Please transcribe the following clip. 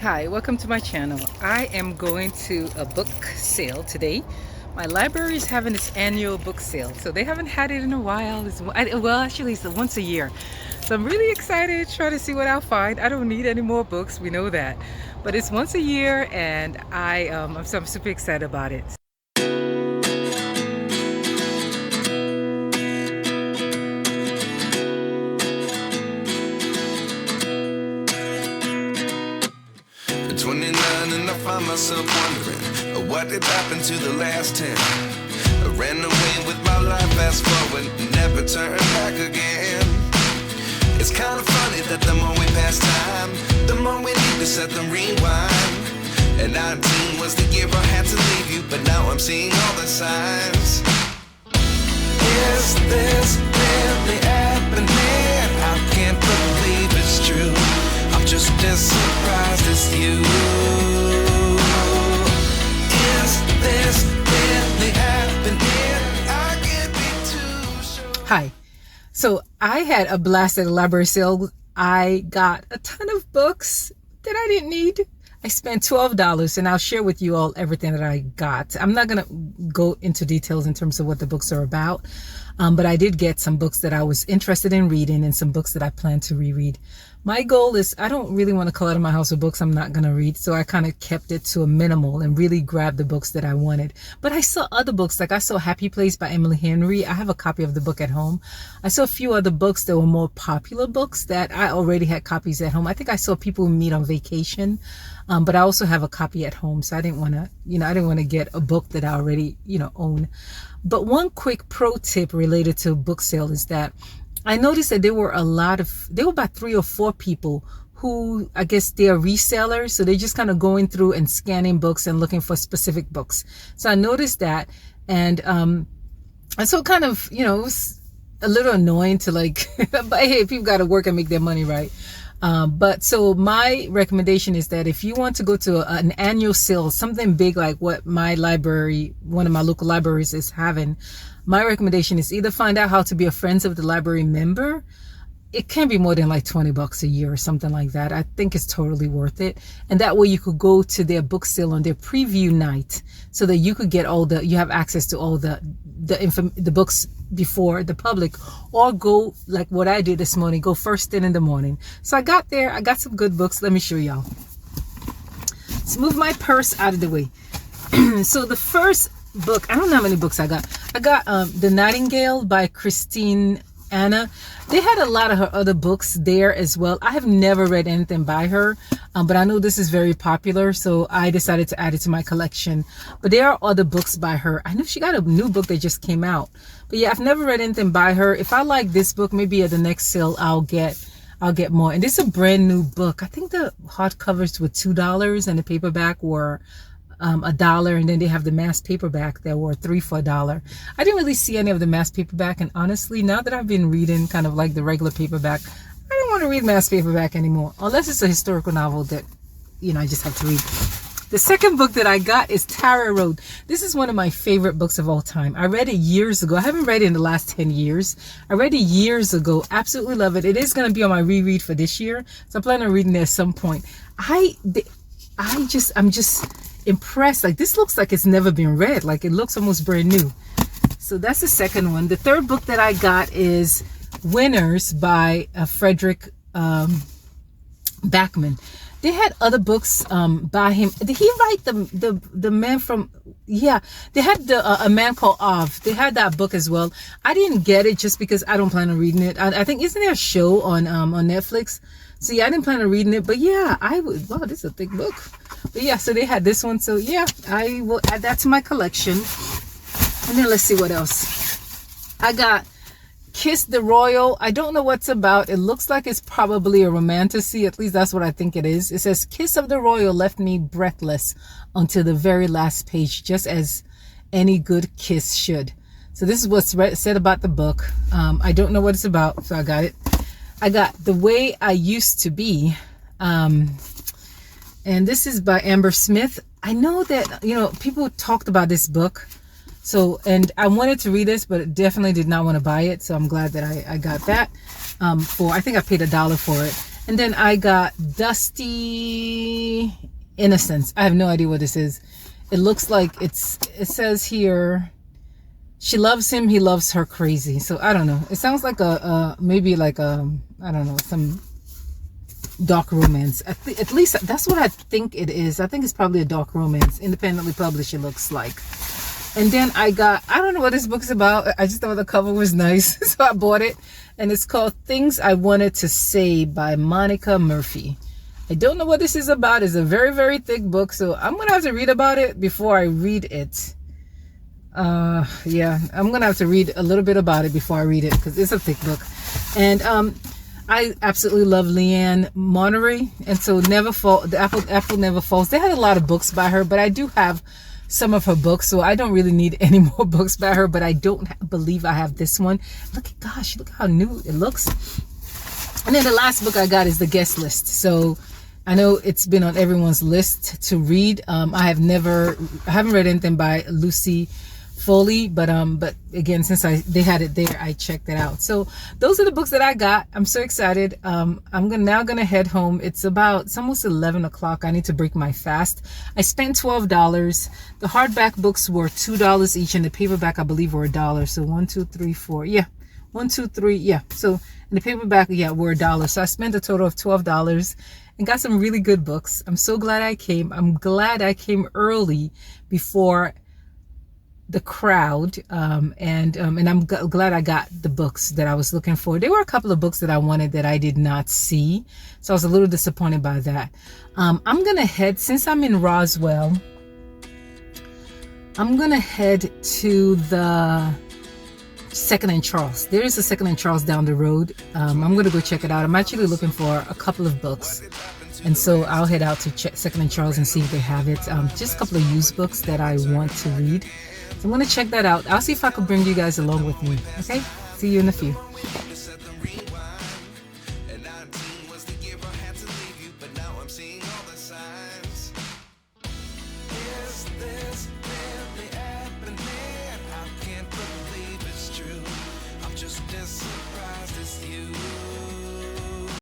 Hi, welcome to my channel. I am going to a book sale today. My library is having its annual book sale, so they haven't had it in a while. Actually, it's once a year. So I'm really excited, trying to see what I'll find. I don't need any more books, we know that. But it's once a year, and I'm super excited about it. At 29 and I find myself wondering what did happen to the last 10. I ran away with my life, fast forward, never turn back again. It's kind of funny that the more we pass time, the more we need to set the rewind. And 19 was the year I had to leave you, but now I'm seeing all the signs. Is this really happening? I can't believe it's true. I'm just as surprised as you. Is this really happening? I can't be too sure. Hi. So I had a blast at a library sale. I got a ton of books that I didn't need. I spent $12, and I'll share with you all everything that I got. I'm not going to go into details in terms of what the books are about, but I did get some books that I was interested in reading and some books that I plan to reread. My goal is I don't really want to clutter my house with books I'm not going to read, so I kind of kept it to a minimal and really grabbed the books that I wanted. But I saw other books, like I saw Happy Place by Emily Henry. I have a copy of the book at home. I saw a few other books that were more popular books that I already had copies at home. I think I saw People Who Meet on Vacation, but I also have a copy at home, so I didn't want to get a book that I already, own. But one quick pro tip related to book sale is that I noticed that there were about 3 or 4 people who, I guess they're resellers. So they're just kind of going through and scanning books and looking for specific books. So I noticed that. And so kind of, it was a little annoying to but hey, people got to work and make their money, right? But so my recommendation is that if you want to go to an annual sale, something big like what my library, one of my local libraries is having, my recommendation is either find out how to be a Friends of the Library member. It can be more than like $20 a year or something like that. I think it's totally worth it. And that way you could go to their book sale on their preview night so that you could get you have access to all the books before the public, or go like what I did this morning, go first thing in the morning. So I got there, I got some good books. Let me show y'all. Let's move my purse out of the way. So the first book, I don't know how many books I got. I got The Nightingale by Christine Anna. They had a lot of her other books there as well. I have never read anything by her, but I know this is very popular, so I decided to add it to my collection. But there are other books by her. I know she got a new book that just came out. But yeah, I've never read anything by her. If I like this book, maybe at the next sale I'll get more. And this is a brand new book. I think the hardcovers were $2 and the paperback were $1, and then they have the mass paperback that were $3 for $1. I didn't really see any of the mass paperback, and honestly, now that I've been reading kind of like the regular paperback, I don't want to read mass paperback anymore, unless it's a historical novel that I just have to read. The second book that I got is Tara Road. This is one of my favorite books of all time. I read it years ago. I haven't read it in the last 10 years. I read it years ago. Absolutely love it. It is going to be on my reread for this year, so I plan on reading it at some point. I'm just impressed. Like, this looks like it's never been read. Like, it looks almost brand new. So that's the second one. The third book that I got is Winners by Frederick Backman. They had other books by him. Did he write the man from? Yeah, they had A Man Called Ov. They had that book as well. I didn't get it just because I don't plan on reading it. I think, isn't there a show on Netflix? So yeah, I didn't plan on reading it, but yeah, wow, this is a thick book. But yeah, so they had this one. So yeah, I will add that to my collection. And then let's see what else. I got Kiss the Royal. I don't know what's about. It looks like it's probably a romantasy. At least that's what I think it is. It says, Kiss of the Royal left me breathless until the very last page, just as any good kiss should. So this is what's said about the book. I don't know what it's about, so I got it. I got The Way I Used to Be. And this is by Amber Smith. I know that, people talked about this book. So, and I wanted to read this, but definitely did not want to buy it. So I'm glad that I got that. I think I paid $1 for it. And then I got Dusty Innocence. I have no idea what this is. It looks like it says here, she loves him, he loves her crazy. So I don't know. It sounds like maybe like I don't know, some dark romance. At least that's what I think it is. I think it's probably a dark romance, independently published, it looks like. And then I don't know what this book's about. I just thought the cover was nice, so I bought it. And it's called Things I Wanted to Say by Monica Murphy. I don't know what this is about. It's a very, very thick book, so I'm gonna have to read about it before I read it. Yeah, I'm gonna have to read a little bit about it before I read it, because it's a thick book. And I absolutely love Leanne Monterey, and so the apple never falls. They had a lot of books by her, but I do have some of her books, so I don't really need any more books by her. But I don't believe I have this one. Look how new it looks. And then the last book I got is The Guest List. So I know it's been on everyone's list to read. I haven't read anything by Lucy Foley, but again, since they had it there, I checked it out. So those are the books that I got. I'm so excited. I'm now gonna head home. It's almost 11 o'clock. I need to break my fast. I spent $12. The hardback books were $2 each, and the paperback, I believe, were $1. So 1, 2, 3, 4. Yeah, 1, 2, 3. Yeah. So in the paperback, yeah, were $1. So I spent a total of $12 and got some really good books. I'm so glad I came. I'm glad I came early before the crowd, and I'm glad I got the books that I was looking for. There were a couple of books that I wanted that I did not see, so I was a little disappointed by that. I'm gonna head, since I'm in Roswell, I'm gonna head to the Second and Charles. There is a Second and Charles down the road. I'm gonna go check it out. I'm actually looking for a couple of books, and so I'll head out to Second and Charles and see if they have it. Just a couple of used books that I want to read. So I'm going to check that out. I'll see if I can bring you guys along with me. Okay? See you in a few. And 19 was the year I had to leave you, but now I'm seeing